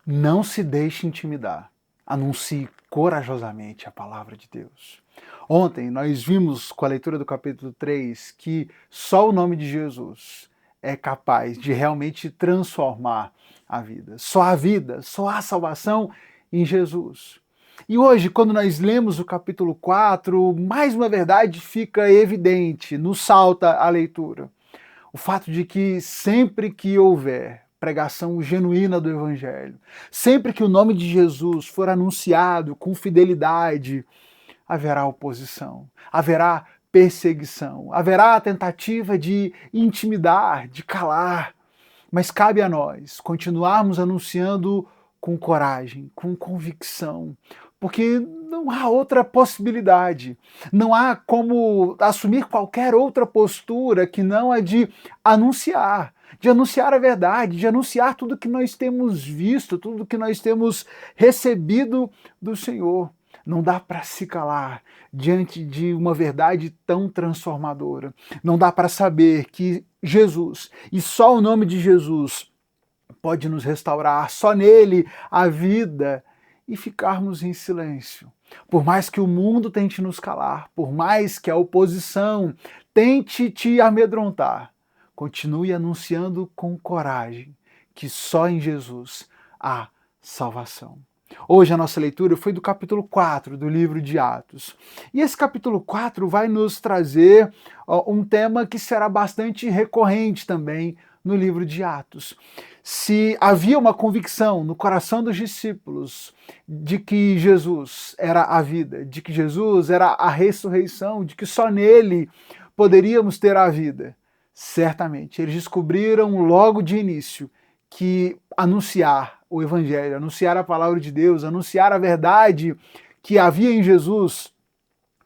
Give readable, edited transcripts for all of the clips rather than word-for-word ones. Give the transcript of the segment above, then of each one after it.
Não se deixe intimidar. Anuncie corajosamente a palavra de Deus. Ontem nós vimos com a leitura do capítulo 3 que só o nome de Jesus é capaz de realmente transformar a vida. Só a vida, só a salvação em Jesus. E hoje, quando nós lemos o capítulo 4, mais uma verdade fica evidente, nos salta a leitura. O fato de que sempre que houver pregação genuína do Evangelho, sempre que o nome de Jesus for anunciado com fidelidade, haverá oposição, haverá perseguição, haverá a tentativa de intimidar, de calar. Mas cabe a nós continuarmos anunciando com coragem, com convicção, porque não há outra possibilidade, não há como assumir qualquer outra postura que não a de anunciar a verdade, de anunciar tudo que nós temos visto, tudo que nós temos recebido do Senhor. Não dá para se calar diante de uma verdade tão transformadora. Não dá para saber que Jesus, e só o nome de Jesus, pode nos restaurar, só nele a vida, e ficarmos em silêncio. Por mais que o mundo tente nos calar, por mais que a oposição tente te amedrontar, continue anunciando com coragem que só em Jesus há salvação. Hoje a nossa leitura foi do capítulo 4 do livro de Atos. E esse capítulo 4 vai nos trazer um tema que será bastante recorrente também no livro de Atos. Se havia uma convicção no coração dos discípulos de que Jesus era a vida, de que Jesus era a ressurreição, de que só nele poderíamos ter a vida, certamente eles descobriram logo de início que anunciar o Evangelho, anunciar a palavra de Deus, anunciar a verdade que havia em Jesus,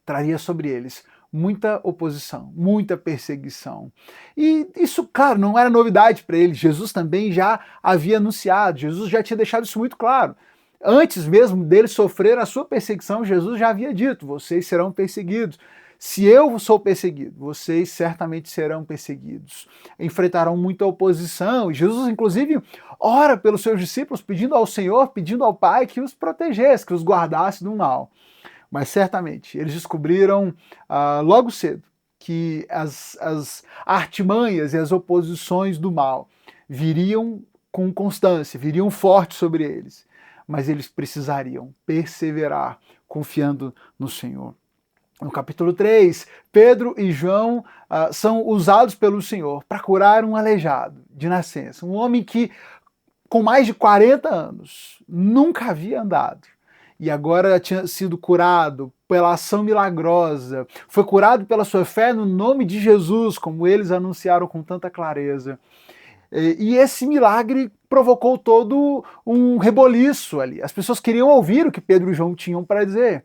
traria sobre eles muita oposição, muita perseguição. E isso, claro, não era novidade para eles. Jesus também já havia anunciado, Jesus já tinha deixado isso muito claro. Antes mesmo deles sofrer a sua perseguição, Jesus já havia dito: vocês serão perseguidos. Se eu sou perseguido, vocês certamente serão perseguidos. Enfrentarão muita oposição. E Jesus, inclusive, ora pelos seus discípulos, pedindo ao Senhor, pedindo ao Pai que os protegesse, que os guardasse do mal. Mas certamente eles descobriram logo cedo que as artimanhas e as oposições do mal viriam com constância, viriam forte sobre eles. Mas eles precisariam perseverar confiando no Senhor. No capítulo 3, Pedro e João são usados pelo Senhor para curar um aleijado de nascença, um homem que com mais de 40 anos nunca havia andado e agora tinha sido curado pela ação milagrosa, foi curado pela sua fé no nome de Jesus, como eles anunciaram com tanta clareza. E esse milagre provocou todo um reboliço ali. As pessoas queriam ouvir o que Pedro e João tinham para dizer.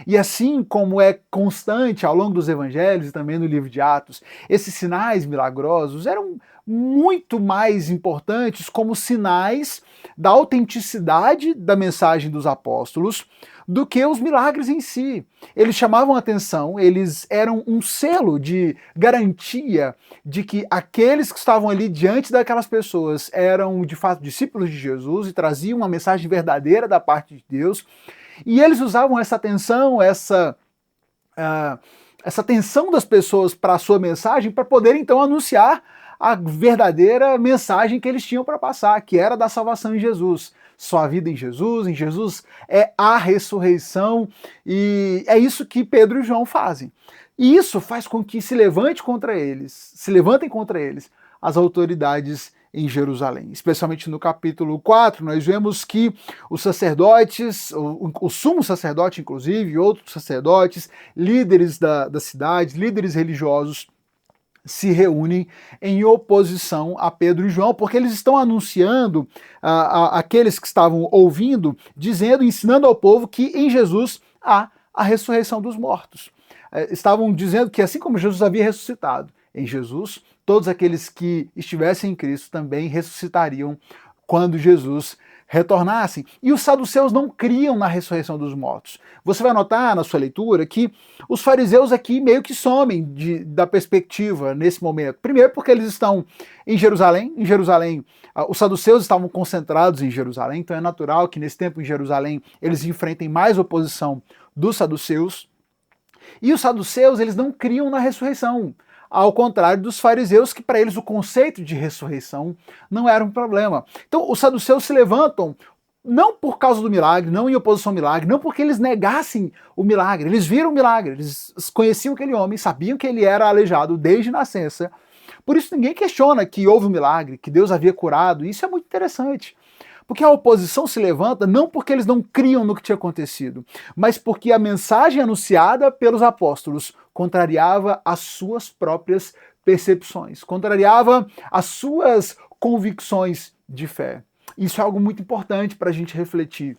E assim como é constante ao longo dos evangelhos e também no livro de Atos, esses sinais milagrosos eram muito mais importantes como sinais da autenticidade da mensagem dos apóstolos do que os milagres em si. Eles chamavam atenção, eles eram um selo de garantia de que aqueles que estavam ali diante daquelas pessoas eram de fato discípulos de Jesus e traziam uma mensagem verdadeira da parte de Deus. E eles usavam essa atenção, essa atenção das pessoas para a sua mensagem para poder então anunciar a verdadeira mensagem que eles tinham para passar, que era da salvação em Jesus. Só a vida em Jesus é a ressurreição, e é isso que Pedro e João fazem. E isso faz com que se levantem contra eles as autoridades em Jerusalém. Especialmente no capítulo 4, nós vemos que os sacerdotes, o sumo sacerdote inclusive, e outros sacerdotes, líderes da cidade, líderes religiosos, se reúnem em oposição a Pedro e João, porque eles estão anunciando aqueles que estavam ouvindo, dizendo, ensinando ao povo que em Jesus há a ressurreição dos mortos. Estavam dizendo que assim como Jesus havia ressuscitado, em Jesus, todos aqueles que estivessem em Cristo também ressuscitariam quando Jesus retornassem. E os saduceus não criam na ressurreição dos mortos. Você vai notar na sua leitura que os fariseus aqui meio que somem da perspectiva nesse momento. Primeiro porque eles estão em Jerusalém. Em Jerusalém, os saduceus estavam concentrados em Jerusalém, então é natural que nesse tempo em Jerusalém eles enfrentem mais oposição dos saduceus. E os saduceus, eles não criam na ressurreição. Ao contrário dos fariseus, que para eles o conceito de ressurreição não era um problema. Então os saduceus se levantam não por causa do milagre, não em oposição ao milagre, não porque eles negassem o milagre. Eles viram o milagre, eles conheciam aquele homem, sabiam que ele era aleijado desde nascença. Por isso ninguém questiona que houve um milagre, que Deus havia curado. Isso é muito interessante. Porque a oposição se levanta não porque eles não criam no que tinha acontecido, mas porque a mensagem anunciada pelos apóstolos contrariava as suas próprias percepções, contrariava as suas convicções de fé. Isso é algo muito importante para a gente refletir.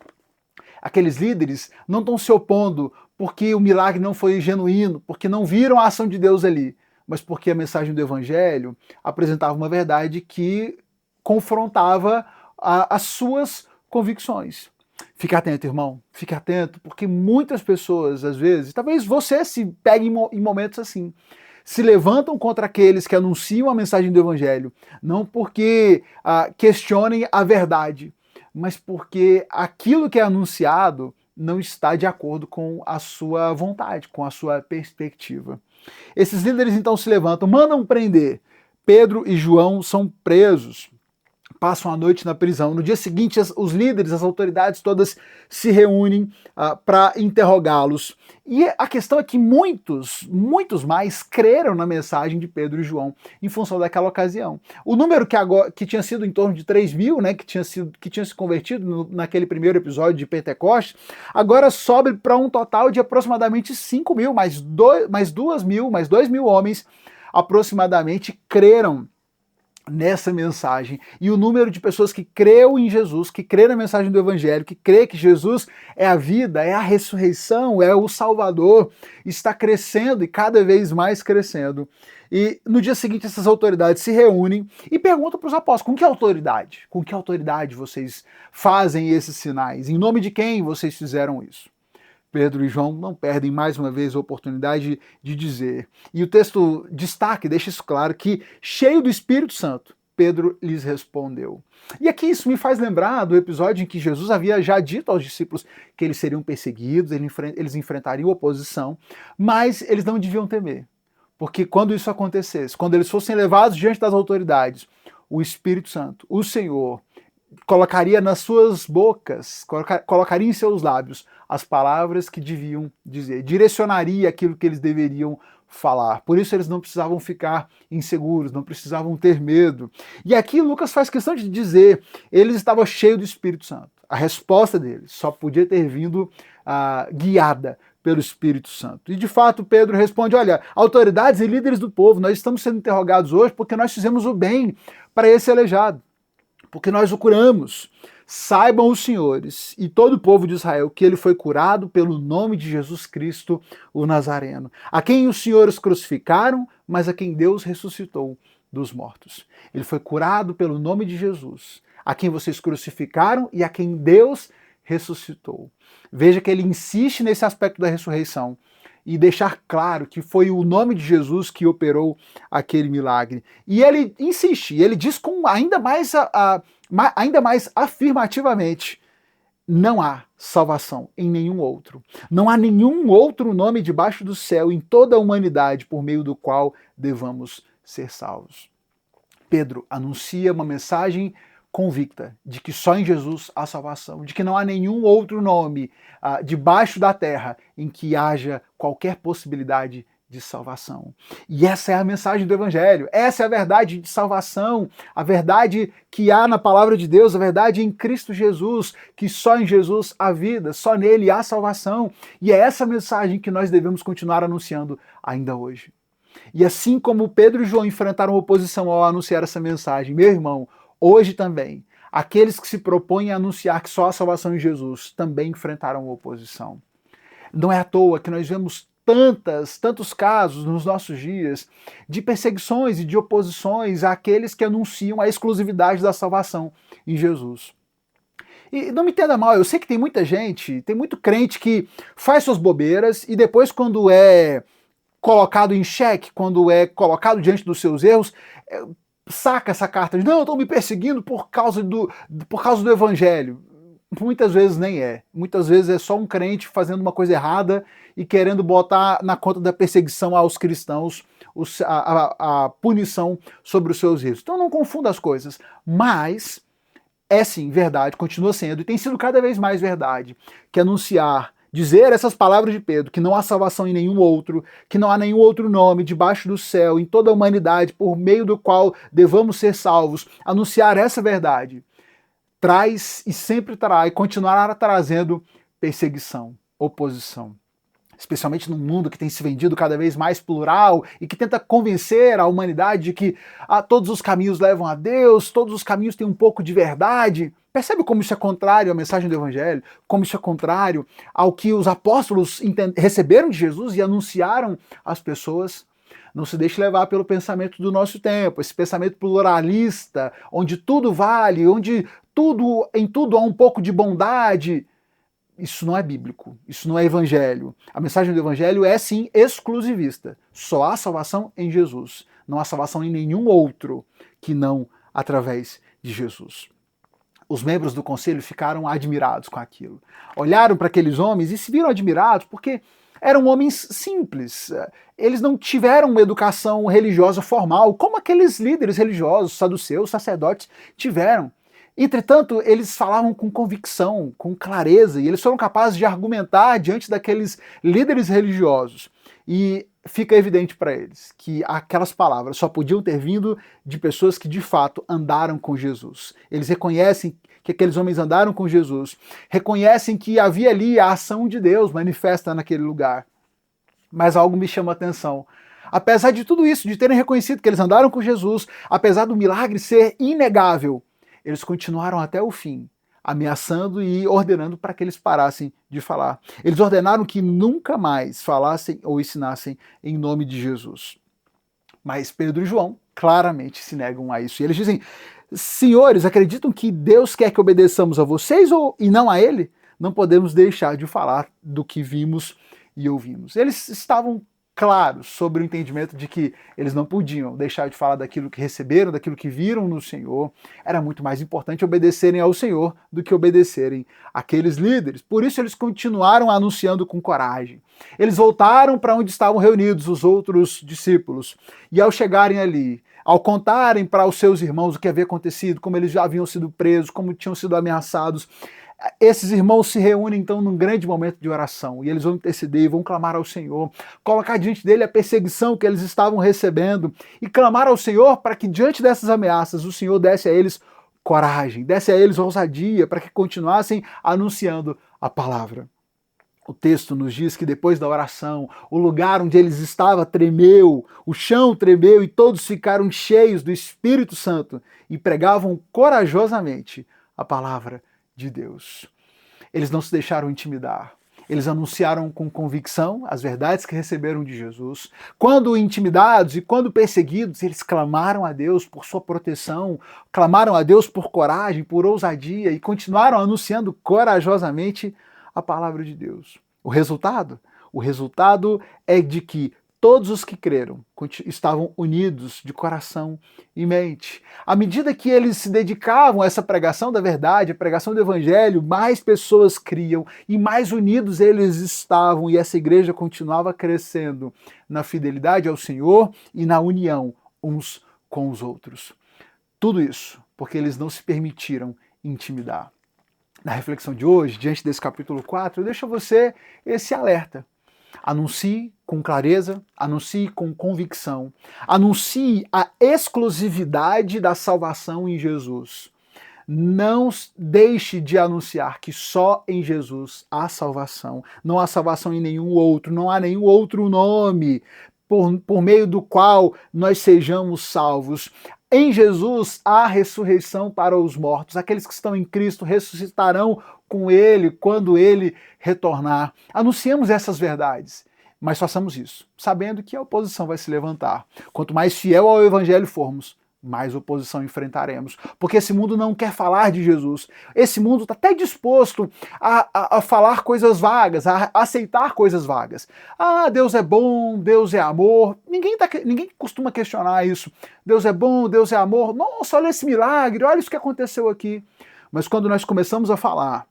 Aqueles líderes não estão se opondo porque o milagre não foi genuíno, porque não viram a ação de Deus ali, mas porque a mensagem do Evangelho apresentava uma verdade que confrontava as suas convicções. Fique atento, irmão, fique atento, porque muitas pessoas, às vezes, talvez você se pegue em momentos assim, se levantam contra aqueles que anunciam a mensagem do Evangelho, não porque questionem a verdade, mas porque aquilo que é anunciado não está de acordo com a sua vontade, com a sua perspectiva. Esses líderes então se levantam, mandam prender. Pedro e João são presos, passam a noite na prisão. No dia seguinte, os líderes, as autoridades todas se reúnem para interrogá-los. E a questão é que muitos mais creram na mensagem de Pedro e João em função daquela ocasião. O número que tinha sido em torno de 3.000, né, que tinha se convertido naquele primeiro episódio de Pentecostes, agora sobe para um total de aproximadamente 5.000, mais 2.000 homens aproximadamente creram nessa mensagem. E o número de pessoas que creu em Jesus, que crê na mensagem do Evangelho, que crê que Jesus é a vida, é a ressurreição, é o Salvador, está crescendo e cada vez mais crescendo. E no dia seguinte essas autoridades se reúnem e perguntam para os apóstolos, com que autoridade? Com que autoridade vocês fazem esses sinais? Em nome de quem vocês fizeram isso? Pedro e João não perdem mais uma vez a oportunidade de dizer. E o texto destaca e deixa isso claro que, cheio do Espírito Santo, Pedro lhes respondeu. E aqui isso me faz lembrar do episódio em que Jesus havia já dito aos discípulos que eles seriam perseguidos, eles enfrentariam oposição, mas eles não deviam temer. Porque quando isso acontecesse, quando eles fossem levados diante das autoridades, o Espírito Santo, o Senhor, colocaria nas suas bocas, colocaria em seus lábios as palavras que deviam dizer, direcionaria aquilo que eles deveriam falar. Por isso eles não precisavam ficar inseguros, não precisavam ter medo. E aqui Lucas faz questão de dizer, eles estavam cheios do Espírito Santo. A resposta deles só podia ter vindo guiada pelo Espírito Santo. E de fato Pedro responde, olha, autoridades e líderes do povo, nós estamos sendo interrogados hoje porque nós fizemos o bem para esse aleijado, porque nós o curamos. Saibam os senhores e todo o povo de Israel que ele foi curado pelo nome de Jesus Cristo, o Nazareno, a quem os senhores crucificaram, mas a quem Deus ressuscitou dos mortos. Ele foi curado pelo nome de Jesus, a quem vocês crucificaram e a quem Deus ressuscitou. Veja que ele insiste nesse aspecto da ressurreição e deixar claro que foi o nome de Jesus que operou aquele milagre. E ele insiste, ele diz com ainda mais afirmativamente, não há salvação em nenhum outro. Não há nenhum outro nome debaixo do céu em toda a humanidade por meio do qual devamos ser salvos. Pedro anuncia uma mensagem convicta de que só em Jesus há salvação, de que não há nenhum outro nome debaixo da terra em que haja qualquer possibilidade de salvação. E essa é a mensagem do Evangelho, essa é a verdade de salvação, a verdade que há na palavra de Deus, a verdade em Cristo Jesus, que só em Jesus há vida, só nele há salvação. E é essa mensagem que nós devemos continuar anunciando ainda hoje. E assim como Pedro e João enfrentaram oposição ao anunciar essa mensagem, meu irmão, hoje também, aqueles que se propõem a anunciar que só há salvação em Jesus também enfrentaram oposição. Não é à toa que nós vemos tantos casos nos nossos dias de perseguições e de oposições àqueles que anunciam a exclusividade da salvação em Jesus. E não me entenda mal, eu sei que tem muita gente, tem muito crente que faz suas bobeiras e depois, quando é colocado em xeque, quando é colocado diante dos seus erros, saca essa carta de não, estão me perseguindo por causa do evangelho. Muitas vezes nem é. Muitas vezes é só um crente fazendo uma coisa errada e querendo botar na conta da perseguição aos cristãos a punição sobre os seus erros. Então não confunda as coisas. Mas é sim verdade, continua sendo, e tem sido cada vez mais verdade, que anunciar, dizer essas palavras de Pedro, que não há salvação em nenhum outro, que não há nenhum outro nome debaixo do céu, em toda a humanidade, por meio do qual devamos ser salvos, anunciar essa verdade, traz e sempre trará e continuará trazendo perseguição, oposição. Especialmente num mundo que tem se vendido cada vez mais plural e que tenta convencer a humanidade de que todos os caminhos levam a Deus, todos os caminhos têm um pouco de verdade. Percebe como isso é contrário à mensagem do Evangelho? Como isso é contrário ao que os apóstolos receberam de Jesus e anunciaram às pessoas? Não se deixe levar pelo pensamento do nosso tempo, esse pensamento pluralista, onde tudo vale, onde em tudo há um pouco de bondade. Isso não é bíblico, isso não é evangelho. A mensagem do evangelho é sim exclusivista. Só há salvação em Jesus. Não há salvação em nenhum outro que não através de Jesus. Os membros do conselho ficaram admirados com aquilo. Olharam para aqueles homens e se viram admirados porque eram homens simples. Eles não tiveram uma educação religiosa formal, como aqueles líderes religiosos, saduceus, sacerdotes, tiveram. Entretanto, eles falavam com convicção, com clareza, e eles foram capazes de argumentar diante daqueles líderes religiosos. E fica evidente para eles que aquelas palavras só podiam ter vindo de pessoas que de fato andaram com Jesus. Eles reconhecem que aqueles homens andaram com Jesus, reconhecem que havia ali a ação de Deus manifesta naquele lugar. Mas algo me chama a atenção. Apesar de tudo isso, de terem reconhecido que eles andaram com Jesus, apesar do milagre ser inegável, eles continuaram até o fim, ameaçando e ordenando para que eles parassem de falar. Eles ordenaram que nunca mais falassem ou ensinassem em nome de Jesus. Mas Pedro e João claramente se negam a isso. E eles dizem, senhores, acreditam que Deus quer que obedeçamos a vocês e não a ele? Não podemos deixar de falar do que vimos e ouvimos. Eles estavam claros sobre o entendimento de que eles não podiam deixar de falar daquilo que receberam, daquilo que viram no Senhor. Era muito mais importante obedecerem ao Senhor do que obedecerem àqueles líderes. Por isso eles continuaram anunciando com coragem. Eles voltaram para onde estavam reunidos os outros discípulos. E ao chegarem ali, ao contarem para os seus irmãos o que havia acontecido, como eles já haviam sido presos, como tinham sido ameaçados, esses irmãos se reúnem então num grande momento de oração e eles vão interceder, vão clamar ao Senhor, colocar diante dele a perseguição que eles estavam recebendo e clamar ao Senhor para que diante dessas ameaças o Senhor desse a eles coragem, desse a eles ousadia para que continuassem anunciando a palavra. O texto nos diz que depois da oração, o lugar onde eles estavam tremeu, o chão tremeu e todos ficaram cheios do Espírito Santo e pregavam corajosamente a palavra de Deus. Eles não se deixaram intimidar. Eles anunciaram com convicção as verdades que receberam de Jesus. Quando intimidados e quando perseguidos, eles clamaram a Deus por sua proteção, clamaram a Deus por coragem, por ousadia e continuaram anunciando corajosamente a palavra de Deus. O resultado? O resultado é de que todos os que creram estavam unidos de coração e mente. À medida que eles se dedicavam a essa pregação da verdade, a pregação do evangelho, mais pessoas criam e mais unidos eles estavam e essa igreja continuava crescendo na fidelidade ao Senhor e na união uns com os outros. Tudo isso porque eles não se permitiram intimidar. Na reflexão de hoje, diante desse capítulo 4, eu deixo a você esse alerta. Anuncie com clareza, anuncie com convicção, anuncie a exclusividade da salvação em Jesus. Não deixe de anunciar que só em Jesus há salvação. Não há salvação em nenhum outro, não há nenhum outro nome por meio do qual nós sejamos salvos. Em Jesus há ressurreição para os mortos. Aqueles que estão em Cristo ressuscitarão com Ele quando Ele retornar. Anunciemos essas verdades, mas façamos isso, sabendo que a oposição vai se levantar. Quanto mais fiel ao Evangelho formos, mais oposição enfrentaremos. Porque esse mundo não quer falar de Jesus. Esse mundo está até disposto a falar coisas vagas, a aceitar coisas vagas. Ah, Deus é bom, Deus é amor. Ninguém costuma questionar isso. Deus é bom, Deus é amor. Nossa, olha esse milagre, olha isso que aconteceu aqui. Mas quando nós começamos a falar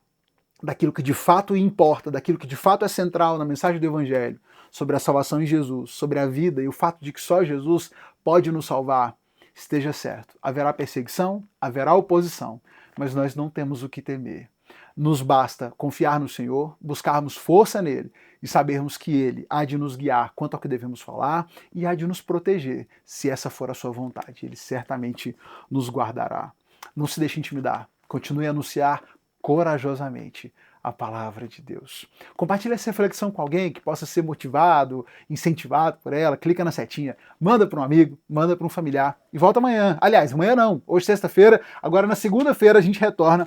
daquilo que de fato importa, daquilo que de fato é central na mensagem do Evangelho, sobre a salvação em Jesus, sobre a vida e o fato de que só Jesus pode nos salvar, esteja certo. Haverá perseguição, haverá oposição, mas nós não temos o que temer. Nos basta confiar no Senhor, buscarmos força nele e sabermos que ele há de nos guiar quanto ao que devemos falar e há de nos proteger, se essa for a sua vontade. Ele certamente nos guardará. Não se deixe intimidar. Continue a anunciar corajosamente a palavra de Deus. Compartilhe essa reflexão com alguém que possa ser motivado, incentivado por ela. Clica na setinha, manda para um amigo, manda para um familiar e volta amanhã. Aliás, amanhã não, hoje sexta-feira, agora na segunda-feira a gente retorna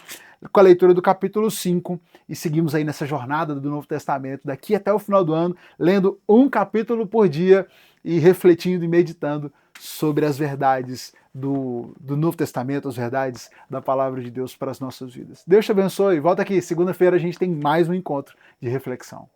com a leitura do capítulo 5 e seguimos aí nessa jornada do Novo Testamento, daqui até o final do ano, lendo um capítulo por dia e refletindo e meditando sobre as verdades do Novo Testamento, as verdades da palavra de Deus para as nossas vidas. Deus te abençoe. Volta aqui, segunda-feira a gente tem mais um encontro de reflexão.